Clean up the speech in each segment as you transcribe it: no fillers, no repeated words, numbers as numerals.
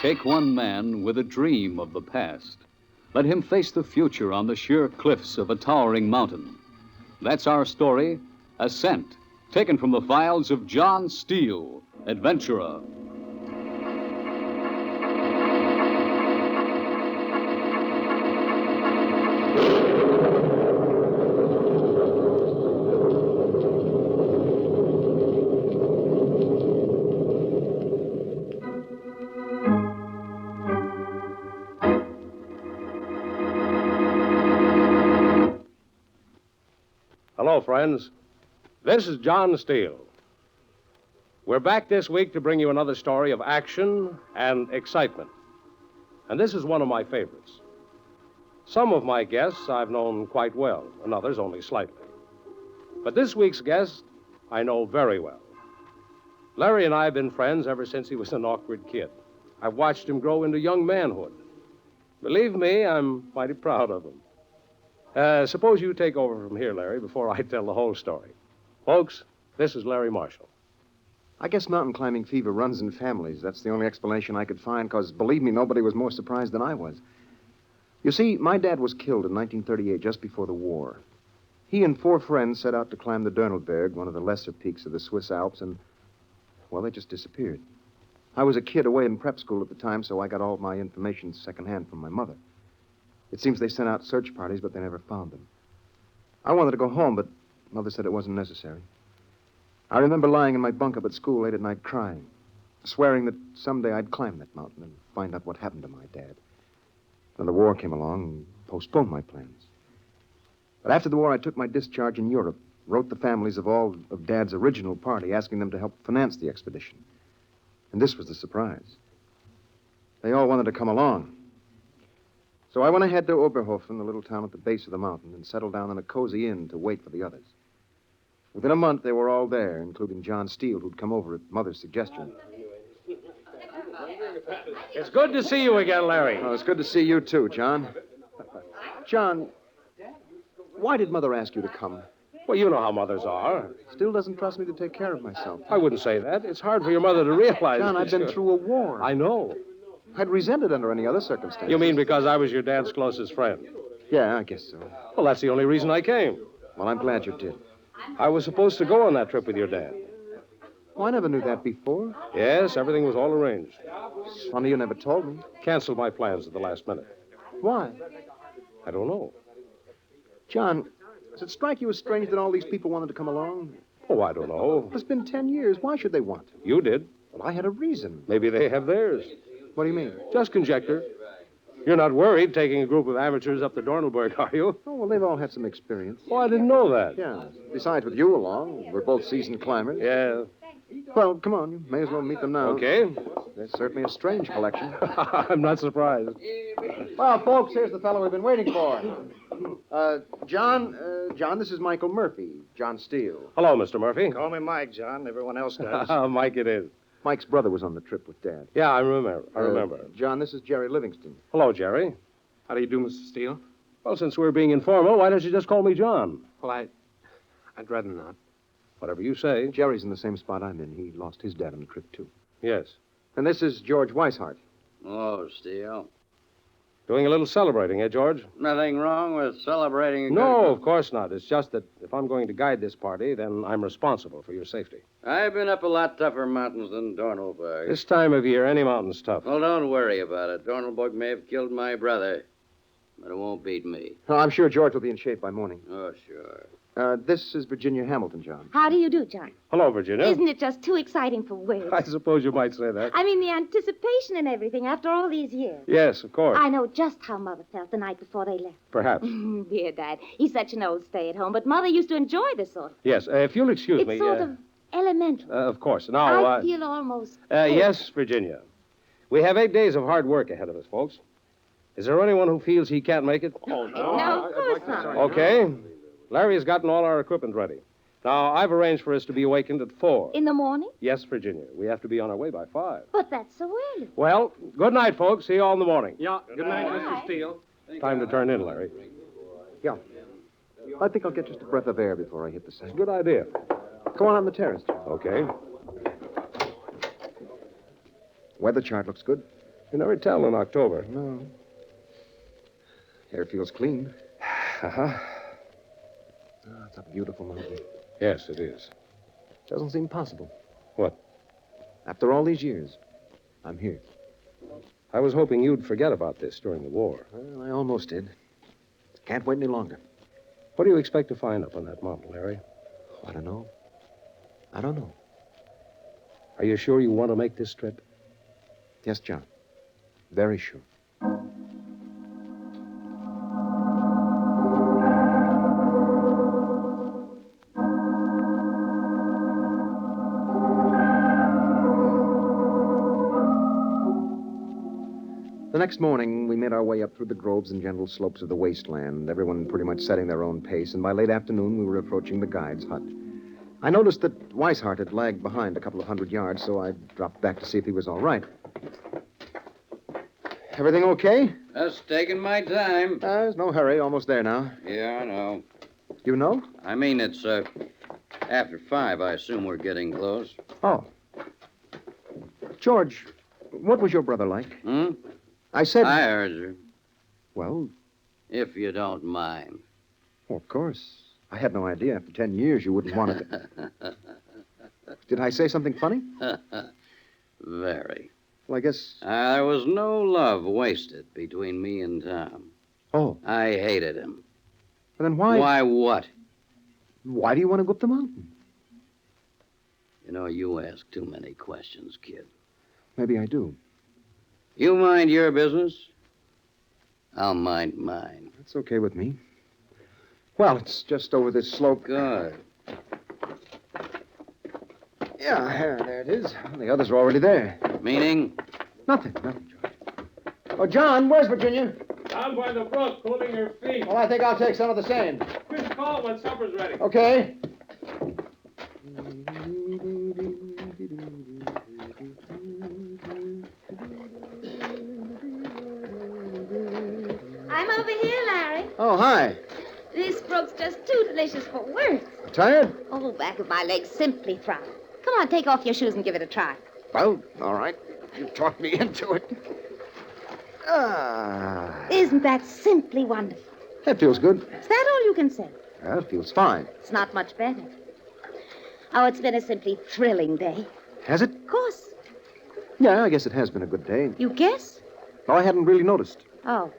Take one man with a dream of the past. Let him face the future on the sheer cliffs of a towering mountain. That's our story, Ascent, taken from the files of John Steele, adventurer. Hello, friends. This is John Steele. We're back this week to bring you another story of action and excitement. And this is one of my favorites. Some of my guests I've known quite well, and others only slightly. But this week's guest I know very well. Larry and I have been friends ever since he was an awkward kid. I've watched him grow into young manhood. Believe me, I'm mighty proud of him. Suppose you take over from here, Larry, before I tell the whole story. Folks, this is Larry Marshall. I guess mountain climbing fever runs in families. That's the only explanation I could find, because, believe me, nobody was more surprised than I was. You see, my dad was killed in 1938, just before the war. He and 4 friends set out to climb the Dörnelberg, one of the lesser peaks of the Swiss Alps, and, well, they just disappeared. I was a kid away in prep school at the time, so I got all of my information secondhand from my mother. It seems they sent out search parties, but they never found them. I wanted to go home, but Mother said it wasn't necessary. I remember lying in my bunk up at school late at night crying, swearing that someday I'd climb that mountain and find out what happened to my dad. Then the war came along and postponed my plans. But after the war, I took my discharge in Europe, wrote the families of all of Dad's original party, asking them to help finance the expedition. And this was the surprise. They all wanted to come along. So I went ahead to Oberhofen, the little town at the base of the mountain, and settled down in a cozy inn to wait for the others. Within a month, they were all there, including John Steele, who'd come over at Mother's suggestion. It's good to see you again, Larry. Oh, it's good to see you, too, John. John, why did Mother ask you to come? Well, you know how mothers are. Still doesn't trust me to take care of myself. I wouldn't say that. It's hard for your mother to realize. John, I've been through a war. I know. I'd resent it under any other circumstances. You mean because I was your dad's closest friend? Yeah, I guess so. Well, that's the only reason I came. Well, I'm glad you did. I was supposed to go on that trip with your dad. Oh, I never knew that before. Yes, everything was all arranged. It's funny you never told me. Canceled my plans at the last minute. Why? I don't know. John, does it strike you as strange that all these people wanted to come along? Oh, I don't know. It's been 10 years. Why should they want to? You did. Well, I had a reason. Maybe they have theirs. What do you mean? Just conjecture. You're not worried taking a group of amateurs up the Dornelberg, are you? Oh, well, they've all had some experience. Oh, I didn't know that. Yeah. Besides, with you along, we're both seasoned climbers. Yeah. Well, come on. You may as well meet them now. Okay. There's certainly a strange collection. I'm not surprised. Well, folks, here's the fellow we've been waiting for. John, this is Michael Murphy, John Steele. Hello, Mr. Murphy. Call me Mike, John. Everyone else does. Mike it is. Mike's brother was on the trip with Dad. Yeah, I remember. John, this is Jerry Livingston. Hello, Jerry. How do you do, Mr. Steele? Well, since we're being informal, why don't you just call me John? Well, I'd rather not. Whatever you say. Jerry's in the same spot I'm in. He lost his dad on the trip, too. Yes. And this is George Weishart. Hello, Steele. Doing a little celebrating, eh, George? Nothing wrong with celebrating a No, good... of course not. It's just that if I'm going to guide this party, then I'm responsible for your safety. I've been up a lot tougher mountains than Dornelberg. This time of year, any mountain's tough. Well, don't worry about it. Dornelberg may have killed my brother, but it won't beat me. Oh, I'm sure George will be in shape by morning. Oh, sure. This is Virginia Hamilton, John. How do you do, John? Hello, Virginia. Isn't it just too exciting for words? I suppose you might say that. I mean, the anticipation and everything after all these years. Yes, of course. I know just how Mother felt the night before they left. Perhaps. Dear Dad, he's such an old stay-at-home, but Mother used to enjoy this sort of... Yes, if you'll excuse me... It's sort of elemental. Of course. Now, I feel almost... yes, Virginia. We have 8 days of hard work ahead of us, folks. Is there anyone who feels he can't make it? Oh, no, of course not. Okay. Larry has gotten all our equipment ready. Now, I've arranged for us to be awakened at 4. In the morning? Yes, Virginia. We have to be on our way by 5. But that's so early. Well, good night, folks. See you all in the morning. Yeah, good night, Good Mr. night. Steele. Time to turn in, Larry. Yeah. I think I'll get just a breath of air before I hit the sand. Good idea. Come on the terrace, John. Okay. Weather chart looks good. You never tell in October. No. Air feels clean. Uh-huh. Oh, it's a beautiful mountain. Yes, it is. Doesn't seem possible. What? After all these years, I'm here. I was hoping you'd forget about this during the war. Well, I almost did. Can't wait any longer. What do you expect to find up on that mountain, Larry? Oh, I don't know. I don't know. Are you sure you want to make this trip? Yes, John. Very sure. The next morning, we made our way up through the groves and gentle slopes of the wasteland, everyone pretty much setting their own pace, and by late afternoon, we were approaching the guide's hut. I noticed that Weishart had lagged behind a couple of 100 yards, so I dropped back to see if he was all right. Everything okay? Just taking my time. There's no hurry. Almost there now. Yeah, I know. You know? I mean, it's, after 5. I assume we're getting close. Oh. George, what was your brother like? Hmm? I said... I heard you. Well, If you don't mind. of course. I had no idea. After 10 years, you wouldn't want it. Did I say something funny? Very. Well, I guess... There was no love wasted between me and Tom. Oh. I hated him. But then why... Why what? Why do you want to go up the mountain? You know, you ask too many questions, kid. Maybe I do. You mind your business. I'll mind mine. That's okay with me. Well, it's just over this slope. Good. Yeah, there it is. The others are already there. Meaning? Nothing, George. Oh, John, where's Virginia? Down by the brook, cooling her feet. Well, I think I'll take some of the same. Just call when supper's ready. Okay. I'm over here, Larry. Oh, hi. This brook's just too delicious for words. Tired? Oh, back of my legs simply thrive. Come on, take off your shoes and give it a try. Well, all right. You talked me into it. Ah. Isn't that simply wonderful? That feels good. Is that all you can say? That feels fine. It's not much better. Oh, it's been a simply thrilling day. Has it? Of course. Yeah, I guess it has been a good day. You guess? Oh, I hadn't really noticed. Oh.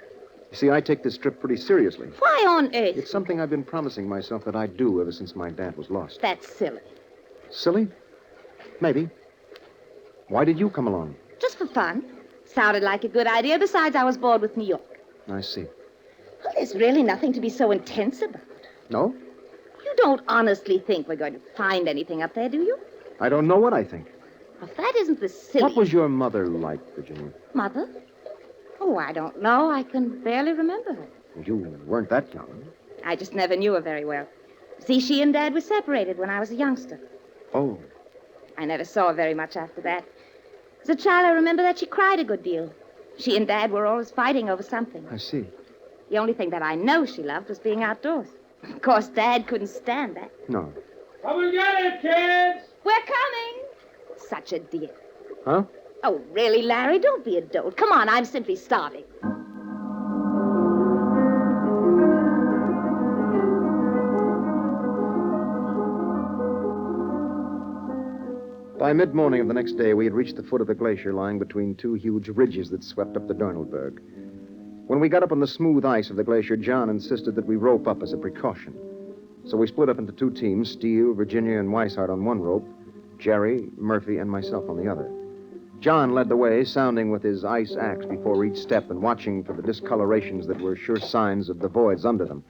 You see, I take this trip pretty seriously. Why on earth? It's something I've been promising myself that I'd do ever since my dad was lost. That's silly. Silly? Maybe. Why did you come along? Just for fun. Sounded like a good idea. Besides, I was bored with New York. I see. Well, there's really nothing to be so intense about. No? You don't honestly think we're going to find anything up there, do you? I don't know what I think. Well, if that isn't the silly... What was your mother like, Virginia? Mother? Oh, I don't know. I can barely remember her. You weren't that young. I just never knew her very well. See, she and Dad were separated when I was a youngster. Oh. I never saw her very much after that. As a child, I remember that she cried a good deal. She and Dad were always fighting over something. I see. The only thing that I know she loved was being outdoors. Of course, Dad couldn't stand that. No. Come and get it, kids! We're coming! Such a dear. Huh? Oh, really, Larry? Don't be a dolt. Come on, I'm simply starving. By mid-morning of the next day, we had reached the foot of the glacier lying between two huge ridges that swept up the Dornelberg. When we got up on the smooth ice of the glacier, John insisted that we rope up as a precaution. So we split up into two teams, Steele, Virginia, and Weishart on one rope, Jerry, Murphy, and myself on the other. John led the way, sounding with his ice axe before each step and watching for the discolorations that were sure signs of the voids under them.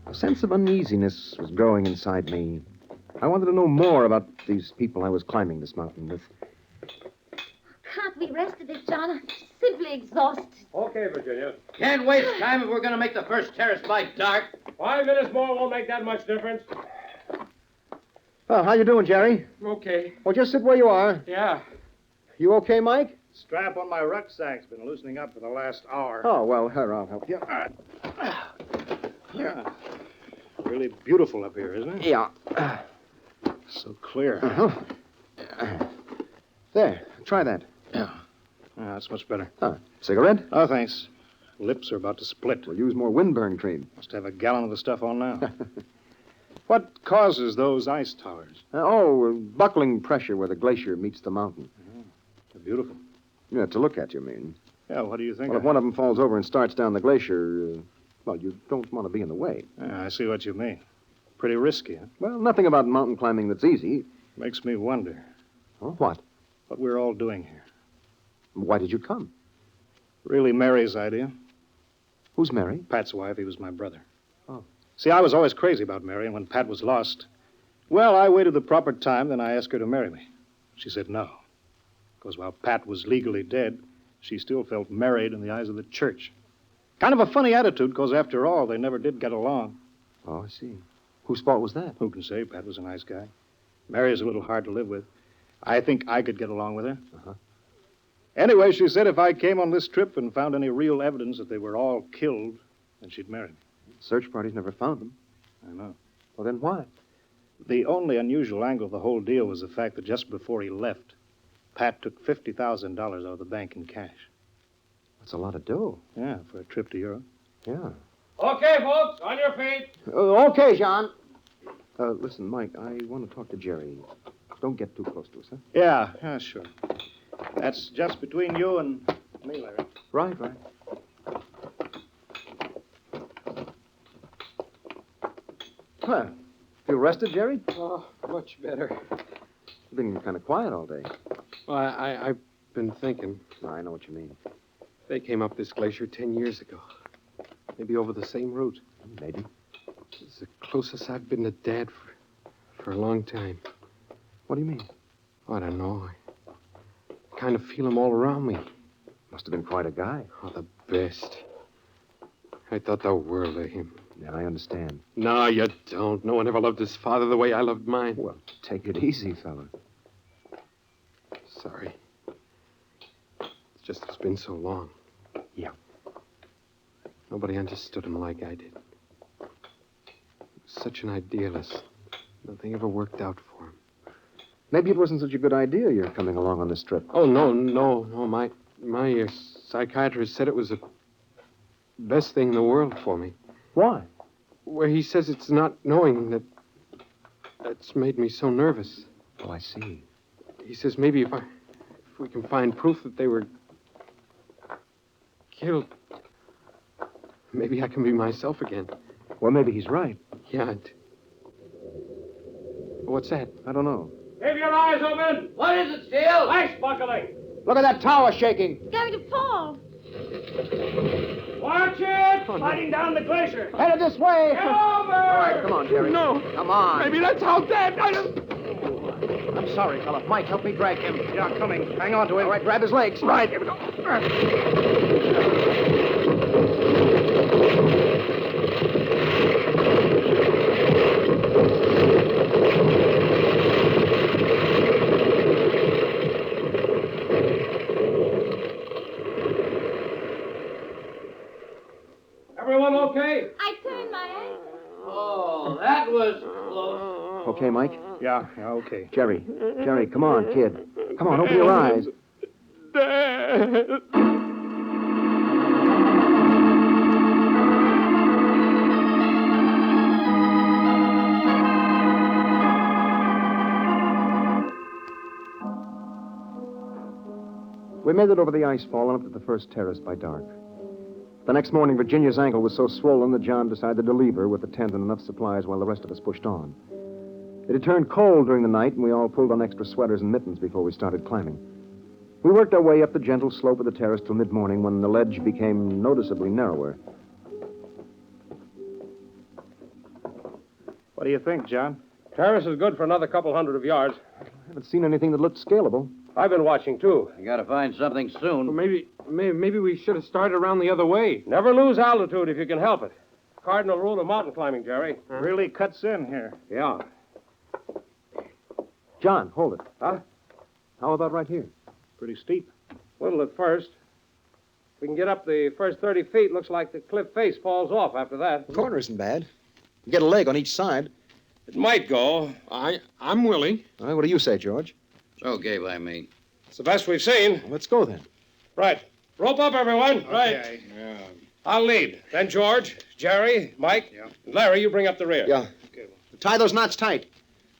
A sense of uneasiness was growing inside me. I wanted to know more about these people I was climbing this mountain with. Can't we rest a bit, John? I'm simply exhausted. Okay, Virginia. Can't waste time if we're going to make the first terrace by dark. 5 minutes more won't make that much difference. Well, how you doing, Jerry? Okay. Well, just sit where you are. Yeah. You okay, Mike? Strap on my rucksack's been loosening up for the last hour. Oh, well, here, I'll help you. Yeah. Really beautiful up here, isn't it? Yeah. So clear. Uh-huh. There, try that. Yeah. That's much better. Huh. Cigarette? Oh, thanks. Lips are about to split. We'll use more windburn cream. Must have a gallon of the stuff on now. What causes those ice towers? Buckling pressure where the glacier meets the mountain. They're beautiful. Yeah, to look at, you mean. Yeah, what do you think? Well, if one of them falls over and starts down the glacier, you don't want to be in the way. Yeah, I see what you mean. Pretty risky, huh? Well, nothing about mountain climbing that's easy. Makes me wonder Oh, what? what we're all doing here. Why did you come? Really Mary's idea. Who's Mary? Pat's wife, he was my brother. Oh. See, I was always crazy about Mary, and when Pat was lost, well, I waited the proper time, then I asked her to marry me. She said no. Because while Pat was legally dead, she still felt married in the eyes of the church. Kind of a funny attitude, because after all, they never did get along. Oh, I see. Whose fault was that? Who can say? Pat was a nice guy. Mary's a little hard to live with. I think I could get along with her. Uh-huh. Anyway, she said if I came on this trip and found any real evidence that they were all killed, then she'd marry me. Search parties never found them. I know. Well, then why? The only unusual angle of the whole deal was the fact that just before he left, Pat took $50,000 out of the bank in cash. That's a lot of dough. Yeah, for a trip to Europe. Yeah. Okay, folks, on your feet. Okay, John. Listen, Mike, I want to talk to Jerry. Don't get too close to us, huh? Yeah, sure. That's just between you and me, Larry. Right. Huh. Feel rested, Jerry? Oh, much better. You've been kind of quiet all day. Well, I've been thinking. I know what you mean. They came up this glacier 10 years ago. Maybe over the same route. Maybe. It's the closest I've been to Dad for a long time. What do you mean? I don't know. I kind of feel him all around me. Must have been quite a guy. Oh, the best. I thought the world of him. Yeah, I understand. No, you don't. No one ever loved his father the way I loved mine. Well, take it easy, fella. Sorry. It's just it's been so long. Yeah. Nobody understood him like I did. He was such an idealist. Nothing ever worked out for him. Maybe it wasn't such a good idea you're coming along on this trip. Oh, no. My psychiatrist said it was the best thing in the world for me. Why? Where he says it's not knowing that's made me so nervous. Oh, I see. He says maybe if we can find proof that they were killed, maybe I can be myself again. Well, maybe he's right. Yeah. What's that? I don't know. Keep your eyes open. What is it, Steele? Ice buckling. Look at that tower shaking. It's going to fall. Watch it. Sliding down the glacier. Headed this way. Get over. All right, come on, Jerry. No. Come on. Maybe that's how Dad... I'm sorry, fella. Mike, help me drag him. Yeah, coming. Hang on to him. All right, grab his legs. Right, here we go. Everyone okay? I turned my ankle. Oh, that was close. Okay, Mike? Yeah, okay. Jerry, come on, kid. Come on, open your eyes. Dad. We made it over the ice fall and up to the first terrace by dark. The next morning, Virginia's ankle was so swollen that John decided to leave her with the tent and enough supplies while the rest of us pushed on. It had turned cold during the night, and we all pulled on extra sweaters and mittens before we started climbing. We worked our way up the gentle slope of the terrace till mid-morning when the ledge became noticeably narrower. What do you think, John? Terrace is good for another couple hundred of yards. I haven't seen anything that looked scalable. I've been watching, too. You gotta find something soon. Well, maybe we should have started around the other way. Never lose altitude if you can help it. Cardinal rule of mountain climbing, Jerry. Really cuts in here. Yeah. John, hold it. Huh? How about right here? Pretty steep. Little at first. If we can get up the first 30 feet, looks like the cliff face falls off after that. The corner isn't bad. You get a leg on each side. It might go. I'm willing. All right, what do you say, George? It's okay by me. It's the best we've seen. Well, let's go then. Right. Rope up, everyone. Okay. Right. Yeah. I'll lead. Then George, Jerry, Mike, Yeah. and Larry, you bring up the rear. Yeah. Okay. Tie those knots tight.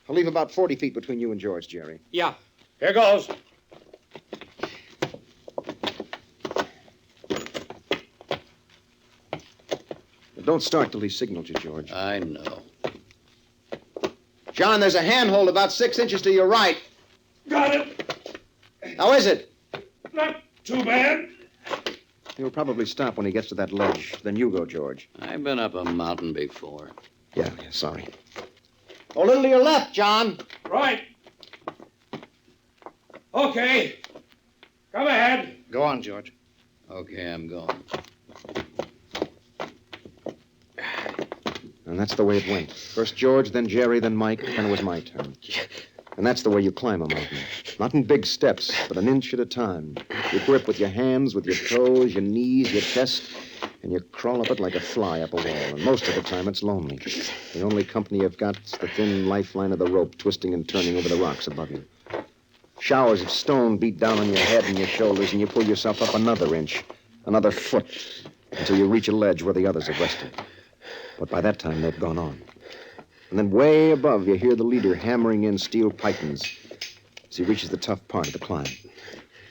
I'll leave about 40 feet between you and George, Jerry. Yeah. Here goes. But don't start till he signals you, George. I know. John, there's a handhold about 6 inches to your right. Got it. How is it? Not too bad. He'll probably stop when he gets to that ledge. Then you go, George. I've been up a mountain before. Yeah, sorry. A little to your left, John. Right. Okay. Come ahead. Go on, George. Okay, I'm going. And that's the way it went. First George, then Jerry, then Mike, then it was my turn. And that's the way you climb a mountain. Not in big steps, but an inch at a time. You grip with your hands, with your toes, your knees, your chest, and you crawl up it like a fly up a wall. And most of the time, it's lonely. The only company you've got is the thin lifeline of the rope twisting and turning over the rocks above you. Showers of stone beat down on your head and your shoulders, and you pull yourself up another inch, another foot, until you reach a ledge where the others have rested. But by that time, they've gone on. And then way above, you hear the leader hammering in steel pythons as he reaches the tough part of the climb.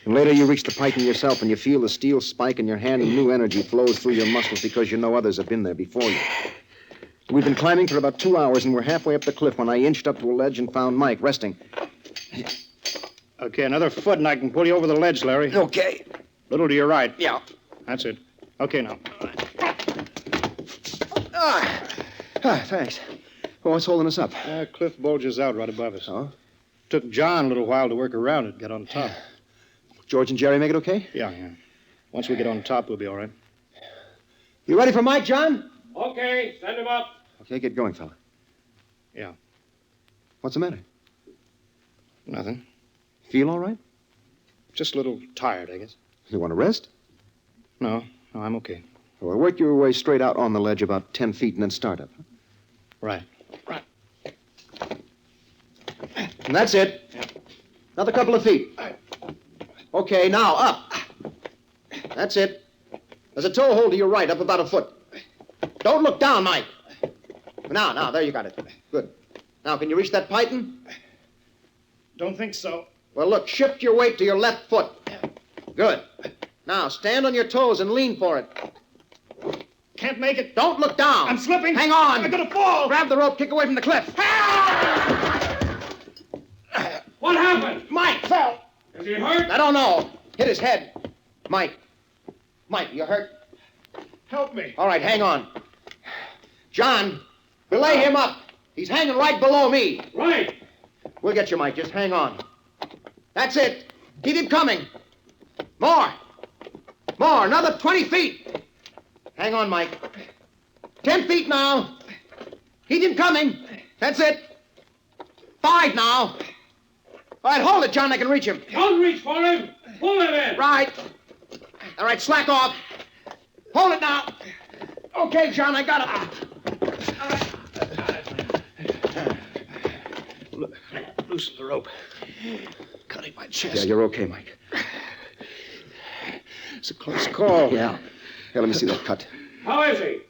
And later, you reach the python yourself, and you feel the steel spike in your hand, and new energy flows through your muscles because you know others have been there before you. We've been climbing for about 2 hours, and we're halfway up the cliff when I inched up to a ledge and found Mike resting. Okay, another foot and I can pull you over the ledge, Larry. Okay. Little to your right. Yeah. That's it. Okay, now. Thanks. Well, what's holding us up? Cliff bulges out right above us. Oh? Took John a little while to work around it, get on top. George and Jerry make it okay? Yeah. Once we get on top, we'll be all right. You ready for Mike, John? Okay, send him up. Okay, get going, fella. Yeah. What's the matter? Nothing. Feel all right? Just a little tired, I guess. You want to rest? No, I'm okay. Well, work your way straight out on the ledge about 10 feet and then start up. Right. And that's it. Another couple of feet. Okay, now up. That's it. There's a toe hold to your right, up about a foot. Don't look down, Mike. Now, there you got it. Good. Now, can you reach that python? Don't think so. Well, look, shift your weight to your left foot. Good. Now, stand on your toes and lean for it. Can't make it. Don't look down. I'm slipping. Hang on. I'm gonna fall. Grab the rope, kick away from the cliff. What happened? Mike fell. Is he hurt? I don't know. Hit his head. Mike, you hurt? Help me. All right, hang on. John, belay him up. He's hanging right below me. Right. We'll get you, Mike. Just hang on. That's it. Keep him coming. More. Another 20 feet. Hang on, Mike. 10 feet now. Keep him coming. That's it. 5 now. All right, hold it, John. I can reach him. Don't reach for him. Pull him in. Right. All right, slack off. Hold it now. Okay, John, I got it. Loosen the rope. Cutting my chest. Yeah, you're okay, Mike. It's a close call. Yeah. Here, let me see that cut. How is he?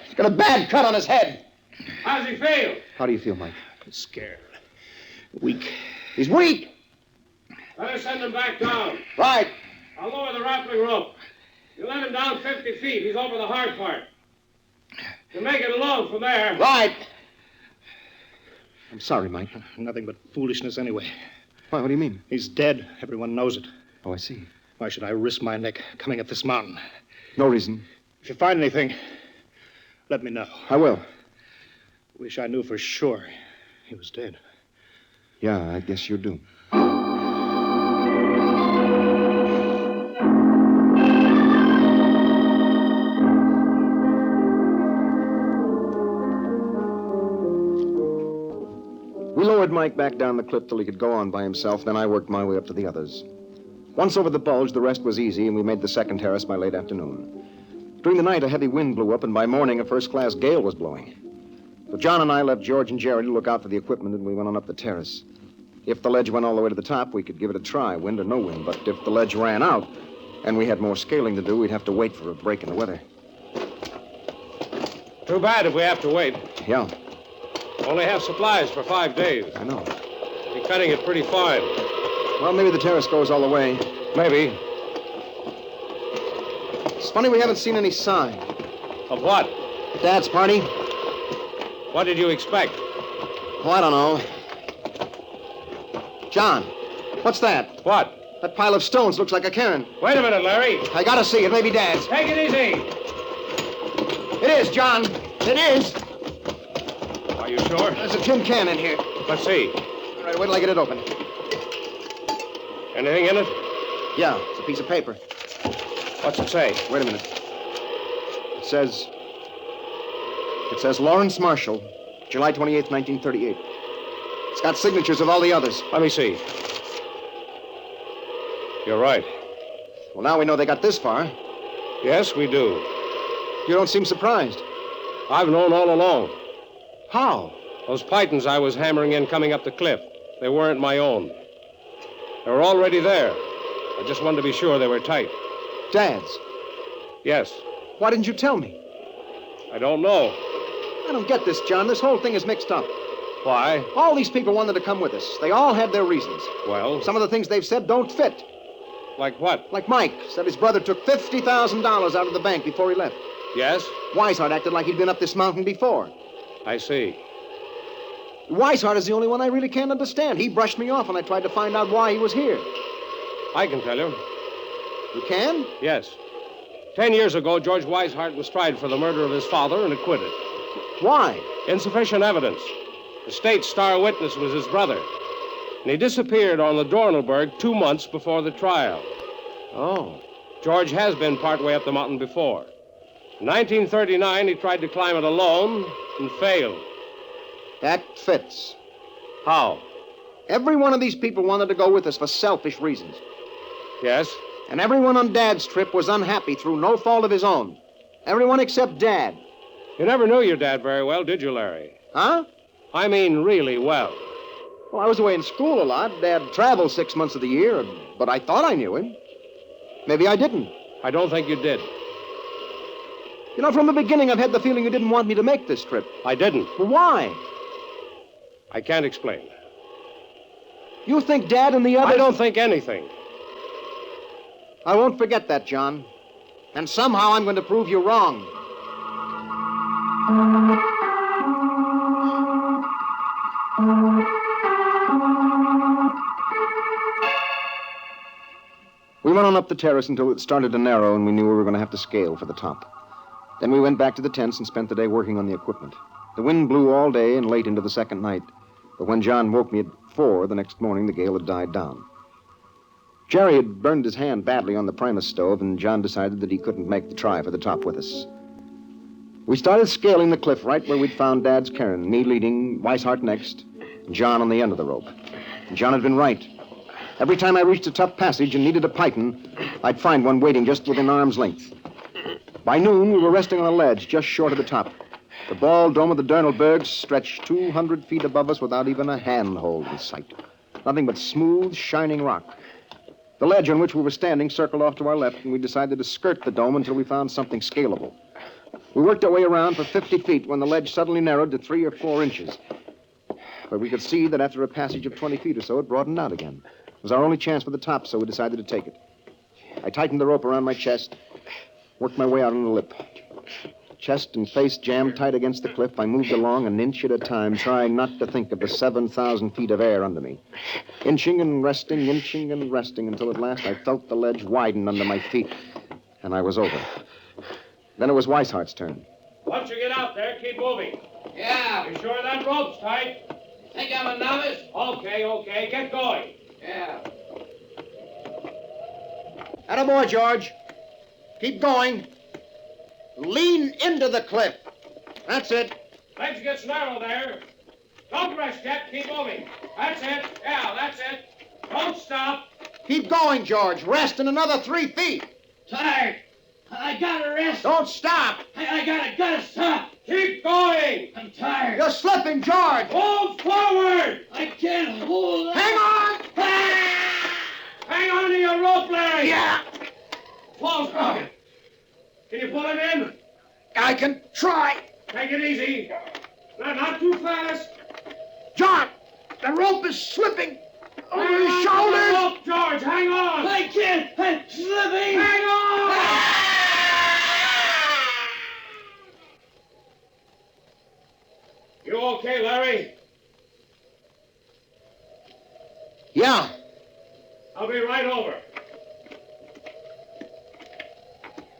He's got a bad cut on his head. How's he feel? How do you feel, Mike? Scared. Weak. He's weak. Better send him back down. Right. I'll lower the grappling rope. You let him down 50 feet. He's over the hard part. You make it alone from there. Right. I'm sorry, Mike. Nothing but foolishness anyway. Why, what do you mean? He's dead. Everyone knows it. Oh, I see. Why should I risk my neck coming up this mountain? No reason. If you find anything, let me know. I will. Wish I knew for sure he was dead. Yeah, I guess you do. We lowered Mike back down the cliff till he could go on by himself, then I worked my way up to the others. Once over the bulge, the rest was easy, and we made the second terrace by late afternoon. During the night, a heavy wind blew up, and by morning, a first-class gale was blowing. So John and I left George and Jerry to look out for the equipment, and we went on up the terrace. If the ledge went all the way to the top, we could give it a try, wind or no wind. But if the ledge ran out, And we had more scaling to do. We'd have to wait for a break in the weather. Too bad if we have to wait. Yeah, Only have supplies for 5 days. I know. Be cutting it pretty fine. Well, maybe the terrace goes all the way. Maybe. It's funny we haven't seen any sign. Of what? Dad's party? What did you expect? Oh, I don't know. John, what's that? What? That pile of stones looks like a cairn. Wait a minute, Larry. I gotta see. It may be Dad's. Take it easy. It is, John. It is. Are you sure? There's a tin can in here. Let's see. All right, wait till I get it open. Anything in it? Yeah, it's a piece of paper. What's it say? Wait a minute. It says Lawrence Marshall, July 28th, 1938. It's got signatures of all the others. Let me see. You're right. Well, now we know they got this far. Yes, we do. You don't seem surprised. I've known all along. How? Those pythons I was hammering in coming up the cliff, they weren't my own. They were already there. I just wanted to be sure they were tight. Dad's. Yes. Why didn't you tell me? I don't know. I don't get this, John. This whole thing is mixed up. Why? All these people wanted to come with us. They all had their reasons. Well, Some of the things they've said don't fit. like what? Like Mike said his brother took $50,000 out of the bank before he left. Yes? Weishart acted like he'd been up this mountain before. I see. Weishart is the only one I really can't understand. He brushed me off when I tried to find out why he was here. I can tell you. You can? Yes. 10 years ago, George Weishart was tried for the murder of his father and acquitted. Why? Insufficient evidence. The state's star witness was his brother. And he disappeared on the Dornelberg 2 months before the trial. Oh. George has been partway up the mountain before. In 1939, he tried to climb it alone and failed. That fits. How? Every one of these people wanted to go with us for selfish reasons. Yes? And everyone on Dad's trip was unhappy through no fault of his own. Everyone except Dad. You never knew your dad very well, did you, Larry? Huh? I mean, really well. Well, I was away in school a lot. Dad traveled 6 months of the year, but I thought I knew him. Maybe I didn't. I don't think you did. You know, from the beginning, I've had the feeling you didn't want me to make this trip. I didn't. Well, why? I can't explain. You think Dad and the others... I don't think anything. I won't forget that, John. And somehow I'm going to prove you wrong. We went on up the terrace until it started to narrow and we knew we were going to have to scale for the top. Then we went back to the tents and spent the day working on the equipment. The wind blew all day and late into the second night. But when John woke me at 4 the next morning, the gale had died down. Jerry had burned his hand badly on the Primus stove, and John decided that he couldn't make the try for the top with us. We started scaling the cliff right where we'd found Dad's cairn, me leading, Weishart next, and John on the end of the rope. And John had been right. Every time I reached a tough passage and needed a python, I'd find one waiting just within arm's length. By noon, we were resting on a ledge just short of the top. The bald dome of the Dornelberg stretched 200 feet above us without even a handhold in sight. Nothing but smooth, shining rock. The ledge on which we were standing circled off to our left, and we decided to skirt the dome until we found something scalable. We worked our way around for 50 feet when the ledge suddenly narrowed to 3 or 4 inches. But we could see that after a passage of 20 feet or so, it broadened out again. It was our only chance for the top, so we decided to take it. I tightened the rope around my chest, worked my way out on the lip. Chest and face jammed tight against the cliff, I moved along an inch at a time, trying not to think of the 7,000 feet of air under me. Inching and resting until at last I felt the ledge widen under my feet, and I was over. Then it was Weishart's turn. Once you get out there, keep moving. Yeah. You sure that rope's tight? Think I'm a novice? Okay. Get going. Yeah. Attaboy, George. Keep going. Lean into the cliff. That's it. Legs gets narrow there. Don't rest yet. Keep moving. That's it. Yeah, that's it. Don't stop. Keep going, George. Rest in another 3 feet. Tired. I gotta rest. Don't stop. I gotta stop. Keep going. I'm tired. You're slipping, George. Move forward. I can't hold on. Hang on. Ah! Hang on to your rope, Larry. Yeah. I can try. Take it easy. No, not too fast. John, the rope is slipping over Hang his on to the shoulders. rope, George, hang on. I can't. I'm slipping. Hang on. You okay, Larry? Yeah. I'll be right over.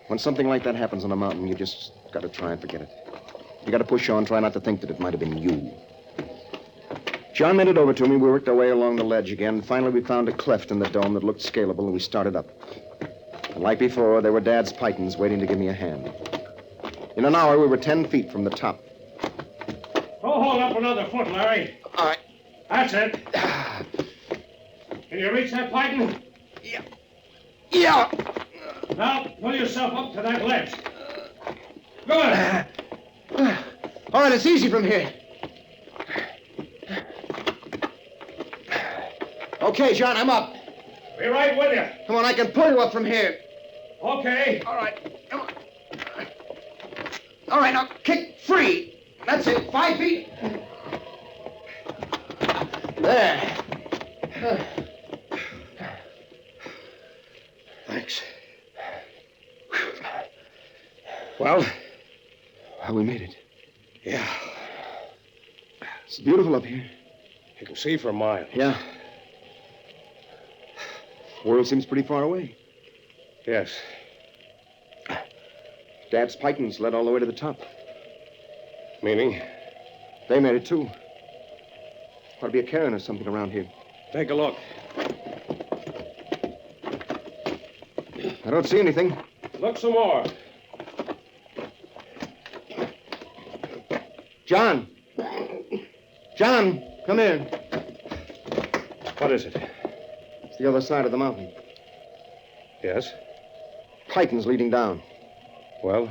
When something like that happens on a mountain, you just got to try and forget it. You got to push on, try not to think that it might have been you. John made it over to me. We worked our way along the ledge again. Finally, we found a cleft in the dome that looked scalable, and we started up. And like before, there were Dad's pythons waiting to give me a hand. In an hour, we were 10 feet from the top. Go hold up another foot, Larry. All right. That's it. Can you reach that python? Yeah. Now, pull yourself up to that ledge. Good. All right, it's easy from here. Okay, John, I'm up. Be right with you. Come on, I can pull you up from here. Okay. All right. Come on. All right, now kick free. That's it. 5 feet. There. Thanks. Well? Well, we made it. Yeah. It's beautiful up here. You can see for miles. Yeah. The world seems pretty far away. Yes. Dad's pythons led all the way to the top. Meaning? They made it, too. Ought to be a cairn or something around here. Take a look. I don't see anything. Look some more. John! John, come here. What is it? It's the other side of the mountain. Yes. Pythons leading down. Well?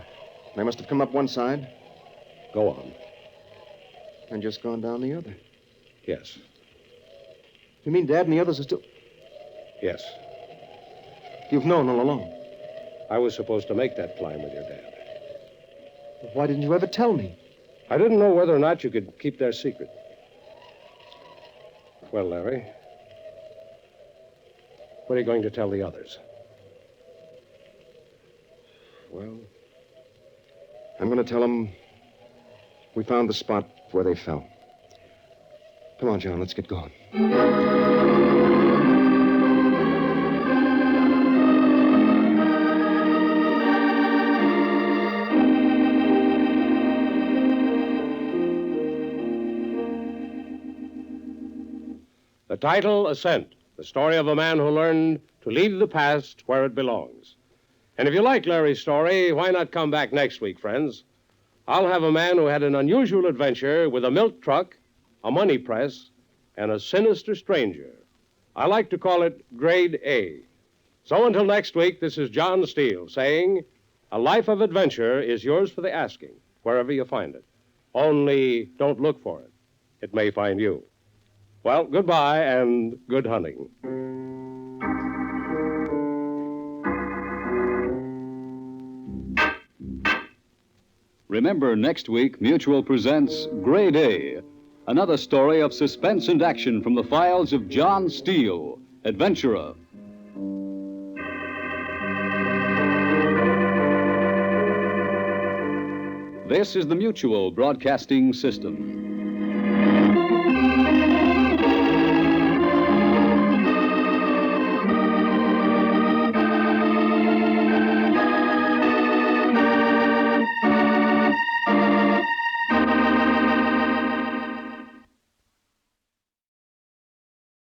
They must have come up one side Go on. and just gone down the other. Yes. You mean Dad and the others are still... Yes. You've known all along. I was supposed to make that climb with your dad. Why didn't you ever tell me? I didn't know whether or not you could keep their secret. Well, Larry, what are you going to tell the others? Well, I'm going to tell them we found the spot where they fell. Come on, John, let's get going. The title, Ascent, the story of a man who learned to leave the past where it belongs. And if you like Larry's story, why not come back next week, friends? I'll have a man who had an unusual adventure with a milk truck, a money press, and a sinister stranger. I like to call it Grade A. So until next week, this is John Steele saying, a life of adventure is yours for the asking, wherever you find it. Only don't look for it. It may find you. Well, goodbye and good hunting. Remember, next week, Mutual presents Grade A, another story of suspense and action from the files of John Steele, adventurer. This is the Mutual Broadcasting System.